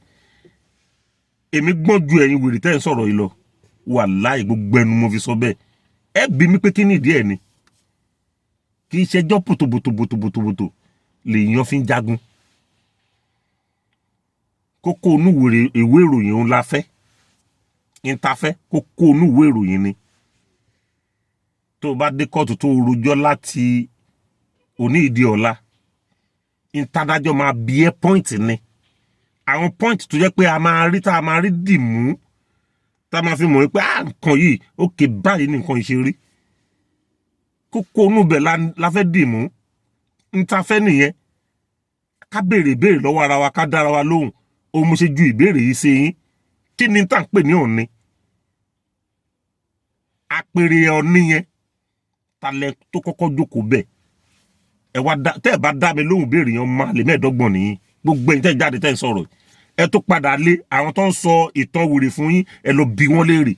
èmi gbọ́n ju ẹ̀yin wèrè tẹ́ ń sọ̀rọ̀ yìí lọ wàláhì gbogbo ẹnu mo fi sọ bẹ́ẹ̀ ẹ bí mi pé kí ni ìdí ẹ̀ ni kì í ṣẹjọ́ pòtòbòtòbòtòbòtò lèèyàn fi ń jagun kókó inú ìwé ìròyìn òun la fẹ́ ìntafẹ́ kókó inú ìwé ìròyìn ni tó o bá dé kóòtù tó o rojọ́ láti òní ìdí ọ̀la ìtadájọ́ máa bí ẹ́ pọ́ìntì ni àwọn pọ́ìntì tó jẹ́ pé a máa rí dì mú tá a máa fi mọ̀ pé nǹkan yìí ókè báyìí ní nǹkan ìṣe rí kókó inú bẹ̀ la fẹ́ dì mú ìtafẹ́ nìyẹn ká béèrè ìbéèrè lọ́wọ́ ara wa ká dára wa lóhùn òun mo ṣe ju ìbéèrè yìí sí yín kí ni tá à ń pè ní Ọ̀ọ̀ni àpèrè Ọ̀ọ̀ni yẹn talẹ̀ tó kọ́kọ́ jókòó bẹ́ẹ̀ ẹ wá tẹ́ ẹ bá dá mi lóhùn béèrè yẹn máa lè mẹ́ẹ̀ẹ́dọ́gbọ̀n nìyí gbogbo ẹ̀yin tẹ́ jáde tẹ́ ń sọ̀rọ̀ ẹ tó padà lé àwọn tó ń sọ ìtàn wèrè fún yín ẹ lọ bí wọ́n léèrè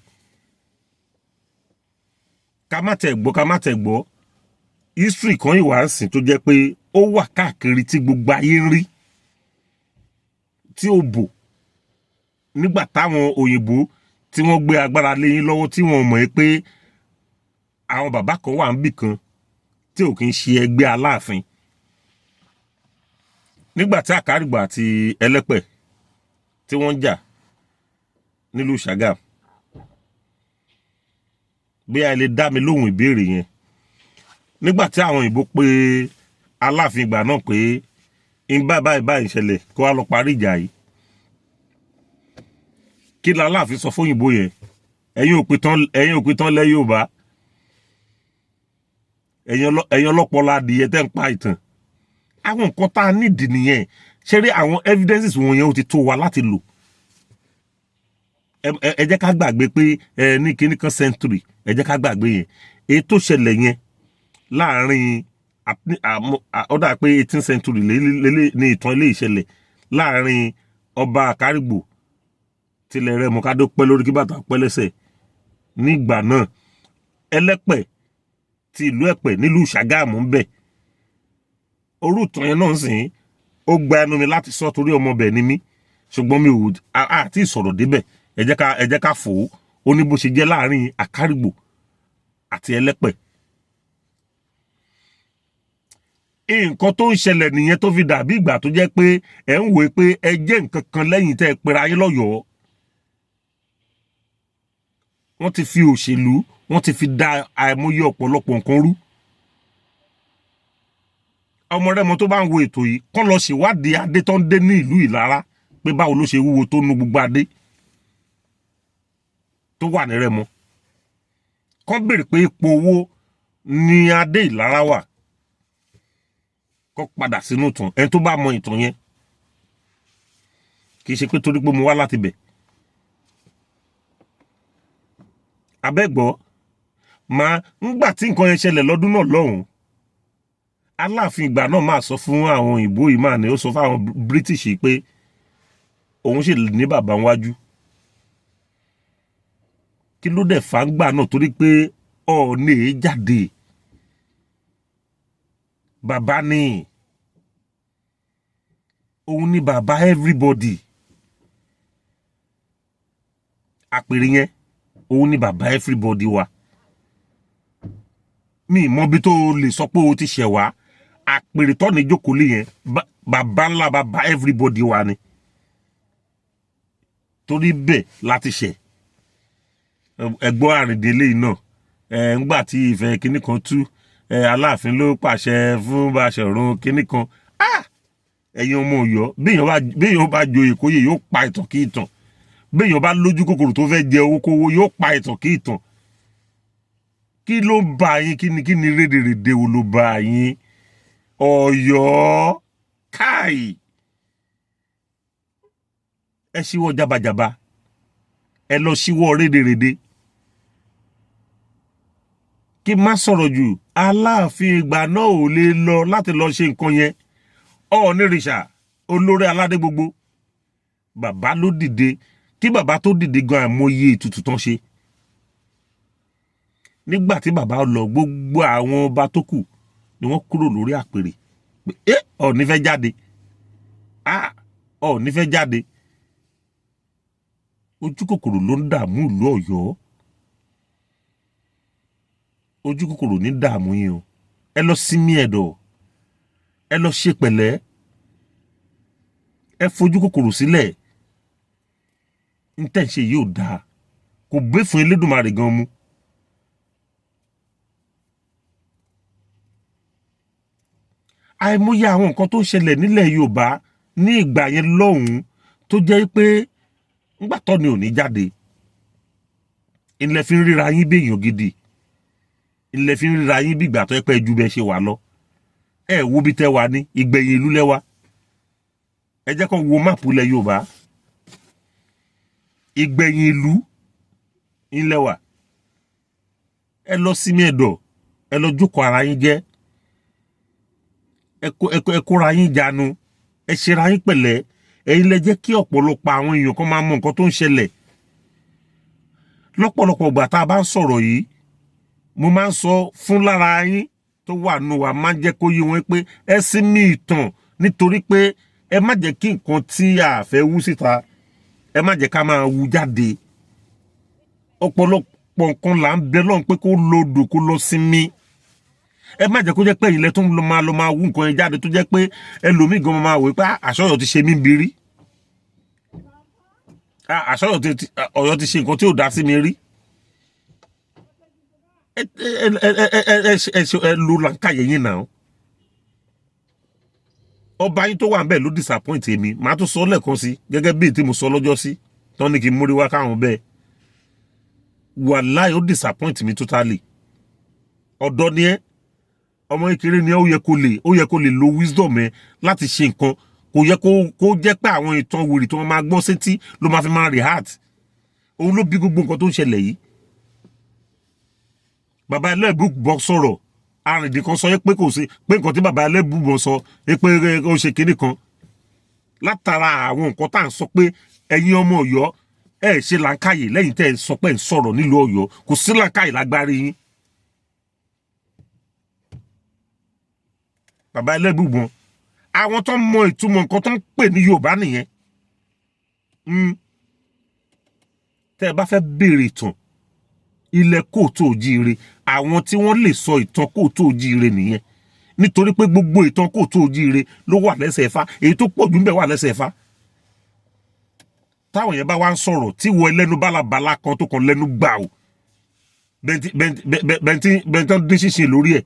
ká má tẹ̀ gbọ́ history kan ìwà ń sìn tó jẹ́ pé ó wà káàkiri tí gbogbo ayé ń rí tí ó bò nígbà táwọn òyìnbó tí wọ́n gbé agbára lé yín lọ́wọ́ tí wọ́n mọ̀ pé àwọn bàbá kan wà níbì kan tí ò kí ń ṣe ẹgbẹ́ Aláàfin nígbà tí Àkárìgbò àti Ẹlẹ́pẹ̀ tí wọ́n ń jà nílùú Ṣàgámù bí a lè dá mi lóhùn ìbéèrè yẹn nígbà tí àwọn òyìnbó pé Aláàfin ìgbà náà pé ń báyìí ṣẹlẹ̀ kó wá lọ parí ìjà yìí kí la Aláàfin sọ fóyìnbó yẹn ẹ̀yin òpìtàn lẹ́ Yorùbá ẹ̀yin ọlọ́pọlọ adìyẹ tẹ́ ń pa ìtàn àwọn nǹkan tá a nídìí nìyẹn ṣe rí àwọn evidences wọ̀nyẹn ó ti tó wa láti lò ẹ jẹ́ ká gbàgbé pé ní kíní kan century ẹ jẹ́ ká gbàgbé yẹn èyí tó ṣẹlẹ̀ yẹn láàrin ó dà pé 18th century ní ìtàn ilé ìṣẹ̀lẹ̀ láàrin ọba àkárìgbò tilẹ̀ Rẹ́mọ kádó pẹ́ lórí kí bàtà pẹ́ lẹ́sẹ̀ nígbà náà ẹlẹ́pẹ̀ ti ìlú Ẹ̀pẹ́ nílùú Ṣàgámù ń bẹ̀ orú ìtàn yẹn náà ń sìn ó gba ẹnu mi láti sọ torí ọmọ bẹ̀ ni mí ṣùgbọ́n mi ò àti ìsọ̀rọ̀ débẹ̀ ẹ jẹ́ ká fò ó ní bó ṣe jẹ́ láàrin àkárìgbò àti ẹlẹ́pẹ̀ nǹkan tó ń ṣẹlẹ̀ nìyẹn tó fi dàbí ìgbà tó jẹ́ pé ẹ̀ ń wòó pé ẹ jẹ́ nǹkan kan lẹ́yìn tẹ́ ẹ pera ayé lọ́yọ̀ọ́ wọ́n ti fi òṣèlú wọ́n ti fi da àìmọye ọ̀pọ̀lọpọ̀ nǹkan rú ọmọ Rẹ́mọ tó bá ń wo ètò yìí kán lọ ṣèwádìí adé tó ń dé ní ìlú Ìlara pé báwo ló ṣe wúwo tó nu gbogbo adé tó wà ní Rẹ́mọ kán béèrè pé ipò owó ni adé Ìlara wà kó padà sínú ìtàn ẹni tó bá mọ ìtàn yẹn kì í ṣe pé torí pé mo wá láti bẹ̀ abẹ́gbọ́ máa ńgbà tí nǹkan yẹn ṣẹlẹ̀ lọ́dún náà lọ́hùn Aláàfin ìgbà náà máa sọ fún àwọn òyìnbó yìí máa ní ó sọ fún àwọn British pé òun sì ní bàbá wájú kí ló dẹ̀ fà ń gbà náà torí pé Ọọ̀ni jáde bàbá ni òun ni bàbá everybody àpèrè yẹn òun ni bàbá everybody wa mi mọ bí tó lè sọ pé o ti ṣẹ̀ wá àpèrè tó ní jókòó lé yẹn bàbá ńlá bàbá everybody wa ni torí bẹ́ẹ̀ láti ṣẹ̀ ẹ̀gbọ́n Àrìndélé náà ńgbà tí ìfẹ́ kinní kan tú Aláàfin ló pàṣẹ fún Baṣọ̀run kinní kan ẹ̀yin ọmọ Ọ̀yọ́ béèyàn bá joyè kóyè yóò pa ìtàn kí ìtàn béèyàn bá lójú kòkòrò tó fẹ́ jẹ owó kówó yóò pa ìtàn kí ìtàn kí ló ń bá yín kí ni rédèrèdè wo ló bá yín Ọ̀yọ́ káì ẹ ṣíwọ́ jábàjábá ẹ lọ ṣíwọ́ rédèrèdè kí má sọ̀rọ̀ jù Aláàfin ìgbà náà ò lè lọ láti lọ ṣe nǹkan yẹn Ọ̀ọ̀nìrìṣà olórí aládé gbogbo bàbá ló dìde kí bàbá tó dìde gan àìmọye ètùtù tán ṣe nígbà tí bàbá lọ gbogbo àwọn ọba tó kù ni wọ́n kúrò lórí àpèrè pé Ọọ̀ni fẹ́ jáde Ọọ̀ni fẹ́ jáde ojú kòkòrò ló ń dààmú ìlú Ọ̀yọ́ ojú kòkòrò ní dààmú yín o ẹ lọ sinmi ẹ̀dọ̀ ẹ lọ ṣe pẹ̀lẹ́ ẹ fojú kòkòrò sílẹ̀ ntẹ̀sẹ̀ yóò dáa kò gbé fún Elédùmarè gan mu àìmọye àwọn nǹkan tó ń ṣẹlẹ̀ nílẹ̀ Yorùbá ní ìgbà yẹn lọ́hùn-ún tó jẹ́ pé ńgbà tó ni ò ní jáde ilẹ̀ fi ń ríra yín bí èèyàn gidi ilẹ̀ fi ń ríra yín bí ìgbà tó yẹ pé ju bẹ́ẹ̀ ṣe wà lọ ẹ wo bí tẹ́ wà ní ìgbẹ̀yìn ìlú lẹ́wà ẹ jẹ́ kó wo máàpù ilẹ̀ Yorùbá ìgbẹ̀yìn ìlú ilẹ̀ wà ẹ lọ sinmi ẹ̀dọ̀ ẹ lọ jókòó ara yín jẹ́ ẹ kóra yín jánu ẹ ṣera yín pẹ̀lẹ́ ẹ̀yin lẹ jẹ́ kí ọ̀pọ̀lọpọ̀ àwọn èèyàn kan máa mọ nǹkan tó ń ṣẹlẹ̀ lọ́pọ̀lọpọ̀ ìgbà tá a bá ń sọ̀rọ̀ yìí mo máa ń sọ fún lára yín tó wà nù wá máa ń jẹ́ kó yé wọn pé ẹ sinmi ìtàn nítorí pé ẹ má jẹ́ kí nǹkan tí a fẹ́ wú síta ẹ má jẹ́ ká máa wú jáde ọ̀pọ̀lọpọ̀ nǹkan là ń bẹ lọ́n pé kó lodò kó lọ sinmi ẹ má jẹ́ kó jẹ́ pé ilẹ̀ tó ń lọ máa wú nǹkan yẹn jáde tó jẹ́ pé ẹlòmíì gan máa wò pé àṣọyọ̀ ti ṣe mí bírí Ọ̀yọ́ ti ṣe nǹkan tí ò dá sí mi rí ẹ lo làǹkàyè yín náà ọba yín tó wà ń bẹ̀ ló disappoint èmi màá tún sọ lẹ́ẹ̀kan sí gẹ́gẹ́ bíi tí mo sọ lọ́jọ́ sí tán ní kí n múrí wá káwọn bẹ́ẹ̀ wàláì ó disappoint mi totally. Ọ̀dọ́ ni ẹ́, ọmọ kékeré ni ẹ́, ó yẹ kó lè lo wisdom ẹ láti ṣe nǹkan. Kò yẹ kó jẹ́ pé àwọn ìtàn wèrè tó máa gbọ́ sétí ló máa fi máa react. Òun ló bí gbogbo nǹkan tó ń ṣẹlẹ̀ yìí. Bàbá Ẹlẹ́bùúbọn sọ̀rọ̀, arìndín kan sọ pé kò sí pé nǹkan tí bàbá Ẹlẹ́bùúbọn sọ pé ó ṣe kinní kan. Látara àwọn nǹkan tá à ń sọ pé ẹ̀yin ọmọ Ọ̀yọ́ ẹ ṣe làákàyè lẹ́yìn tẹ́ ẹ sọ pé ń sọ̀rọ̀ nílùú Ọ̀yọ́, kò sí làákàyè lágbárí yín. Bàbá Ẹlẹ́bùúbọn, àwọn tó ń mọ ìtumọ̀ nǹkan tó ń pè ní Yorùbá nìyẹn. Tẹ́ ẹ bá fẹ́ béèrè ìtàn ilẹ̀ Kóòtù Òjíire, àwọn tí wọ́n lè sọ ìtàn Kóòtù Òjíire nìyẹn. Nítorí pé gbogbo ìtàn Kóòtù Òjíire ló wà lẹ́sẹ̀ Ifá, èyí tó pọ̀ jù ńbẹ̀ wà lẹ́sẹ̀ Ifá. Táwọn yẹn bá wá ń sọ̀rọ̀ tí wọ ẹlẹ́nu bálabàlá kan tó kàn lẹ́nu gbà ó bẹ́ntán dín ṣíṣe lórí ẹ̀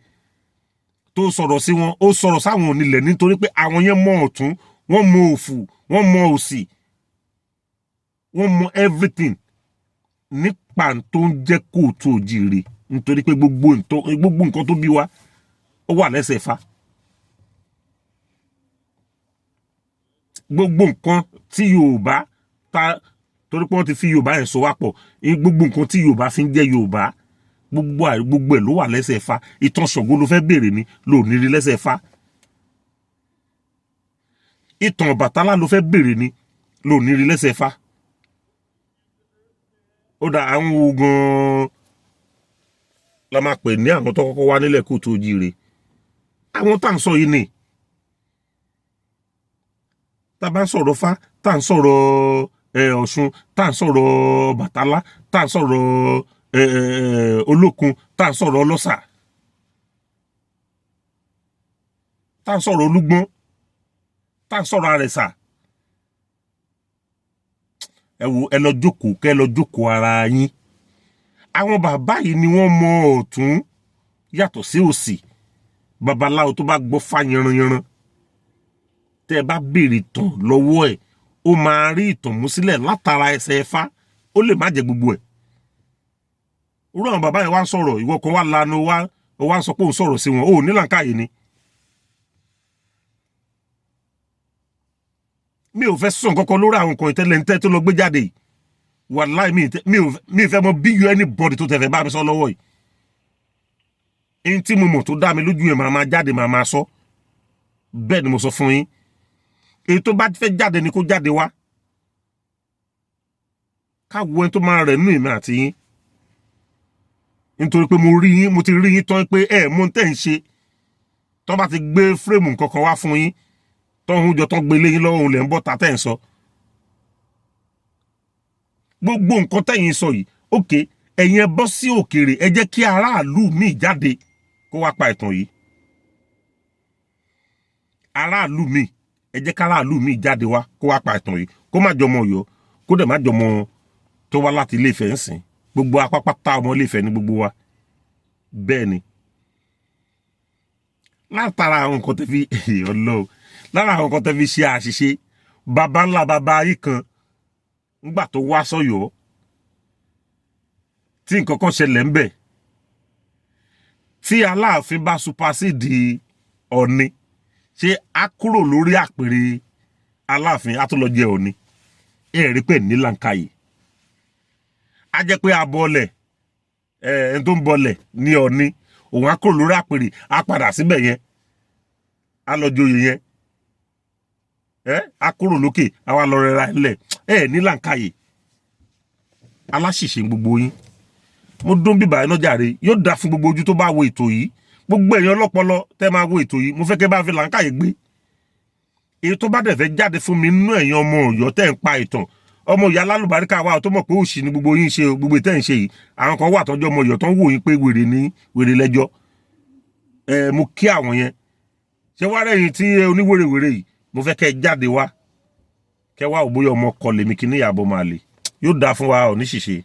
tó sọ̀rọ̀ sí wọn, ó sọ̀rọ̀ sáwọn onílẹ̀ nítorí pé àwọn yẹn mọ ọ̀tún, wọ́n mọ òfù, wọ́n mọ òsì, wọ́n mọ everything nípa tó ń jẹ́ Kóòtù Òjíire, nítorí pé gbogbo nǹkan tó bí wa ó wà lẹ́sẹ̀ Ifá. Gbogbo nǹkan tí Yorùbá torí pé wọ́n ti fi Yorùbá yẹn so wá pọ̀, gbogbo nǹkan tí Yorùbá fi ń jẹ́ Yorùbá gbogbo ẹ̀ ló wà lẹ́sẹ̀ Ifá. Ìtàn Ṣàngó ló fẹ́ béèrè ni ló ní rí lẹ́sẹ̀ Ifá. Ìtàn Ọbàtálá ló fẹ́ béèrè ni ló ní rí lẹ́sẹ̀ Ifá. Ó dà àwọn ogun la máa pè ní àwọn tó kọ́kọ́ wá nílẹ̀ Kóòtù Òjíire. Àwọn tá à ń sọ yìí ni tá a bá ń sọ̀rọ̀ Fá, tá à ń sọ̀rọ̀ Ọ̀ṣun, tá à ń sọ̀rọ̀ Bàtálá, tá à ń sọ̀rọ̀ Olókun, tá à ń sọ̀rọ̀ Ọlọ́sà, tá à ń sọ̀rọ̀ Olúgbọ́n, tá à ń sọ̀rọ̀ Àrẹ̀sà. Ẹ wo, ẹ lọ jókòó ara yín. Àwọn bàbá yìí ni wọ́n mọ ọ̀tún yàtọ̀ sí òsì. Babaláwo tó bá gbọ́ Fá yanranyanran, tẹ́ ẹ bá béèrè tàn lọ́wọ́ ẹ̀, ó máa rí ìtàn mú sílẹ̀ látara ẹsẹ̀ Ifá. Ó lè má jẹ gbogbo ẹ̀. Irú àwọn bàbá yẹn wá ń sọ̀rọ̀, ìwọ kan wá lanu ó wá ń sọ pé òun sọ̀rọ̀ sí wọn, ó ní làákàyè ni. Mi ò fẹ́ sọ nǹkan kan lórí àwọn nǹkan ìtẹ́lẹ̀ tó lọ gbé jáde yìí. Wàláì mi fẹ́ mọ bí anybody tó tẹ̀fẹ̀ bá mi sọ lọ́wọ́ yìí. Ẹni tí mo mọ̀ tó dá mi lójú yẹn máa jáde máa sọ. Bẹ́ẹ̀ ni mo sọ fún yín. Èyí tó bá fẹ́ jáde ni kó jáde wá. Káwo ẹni tó máa rẹ̀ nínú èmi àti yín. Nítorí pé mo ti rí yín tán pé mo ń tẹ̀ ń ṣe. Tó bá ti gbé fírèmù nǹkan kan wá fún yín, tó ń jọ tán gbé léyìn lọ́wọ́ òun lẹ̀ ń bọ́ ta tẹ̀ ń sọ. Gbogbo nǹkan tẹ̀yin sọ yìí, òkè ẹ̀yin ẹ bọ́ sí òkèèrè, ẹ jẹ́ kí aráàlú míì jáde kó wá pa ìtàn yìí. Aráàlú míì, ẹ jẹ́ ká aráàlú míì jáde wá kó wá pa ìtàn yìí, kó má jọmọ Ọ̀yọ́, kó dẹ̀ má jọmọ tó wá láti Ilé-Ifẹ̀ ń sìn. Gbogbo apápátá ọmọ Ilé-Ifẹ̀ ní gbogbo wa. Bẹ́ẹ̀ ni. Látara àwọn nǹkan tẹ́ fi lára àwọn nǹkan tẹ́ fi ṣe àṣìṣe, baba ńlá baba ayé kan nígbà tó wá sọ́yọ́ tí nǹkan kan ṣẹlẹ̀ ń bẹ̀, tí Aláàfin bá supersede Ọ̀ọ̀ni, ṣé á kúrò lórí àpèrè Aláàfin á tó lọ jẹ Ọ̀ọ̀ni? Ẹ rí pé ní làǹkàyè. Á jẹ́ pé abọ́lẹ̀ ẹni tó ń bọlẹ̀ ní Ọ̀ọ̀ni, òun á kúrò lórí àpèrè, á padà síbẹ̀ yẹn, á lọ joyè yẹn, á kúrò lókè, á wá lọ rẹra ẹ̀ ní làǹkàyè. Aláṣìṣe gbogbo yín. Mo dún bíbà iná jàre, yóò dá fún gbogbo ojú tó bá wo ètò yìí. Gbogbo èèyàn ọlọ́pọlọ tẹ́ máa wo ètò yìí, mo fẹ́ kẹ́ bá fi làǹkàyè gbé. Èyí tó bá dẹ̀ fẹ́ jáde fún mi nínú ẹ̀yin ọmọ Ọ̀yọ́ tẹ́ ń pa ìtàn, ọmọ ìyá alálùbáríkà wa tó mọ̀ pé òṣì ni gbogbo yín ṣe, gbogbo tẹ́ ń ṣe yìí. Àwọn kan wà tọ́jú ọmọ Ọ̀yọ́ tó ń wò yín pé wèrè lẹ́jọ́. Mo kí àwọn yẹn. Ṣé wá rẹ̀yìn tí oníwèrèwèrè yìí, mo fẹ́ kẹ́ jáde wá, kẹ́ wá òbóyọ ọmọ kọ lèmi kí ní ìyàbọ̀ máa lè. Yóò dáa fún wa ò ní ṣìṣe.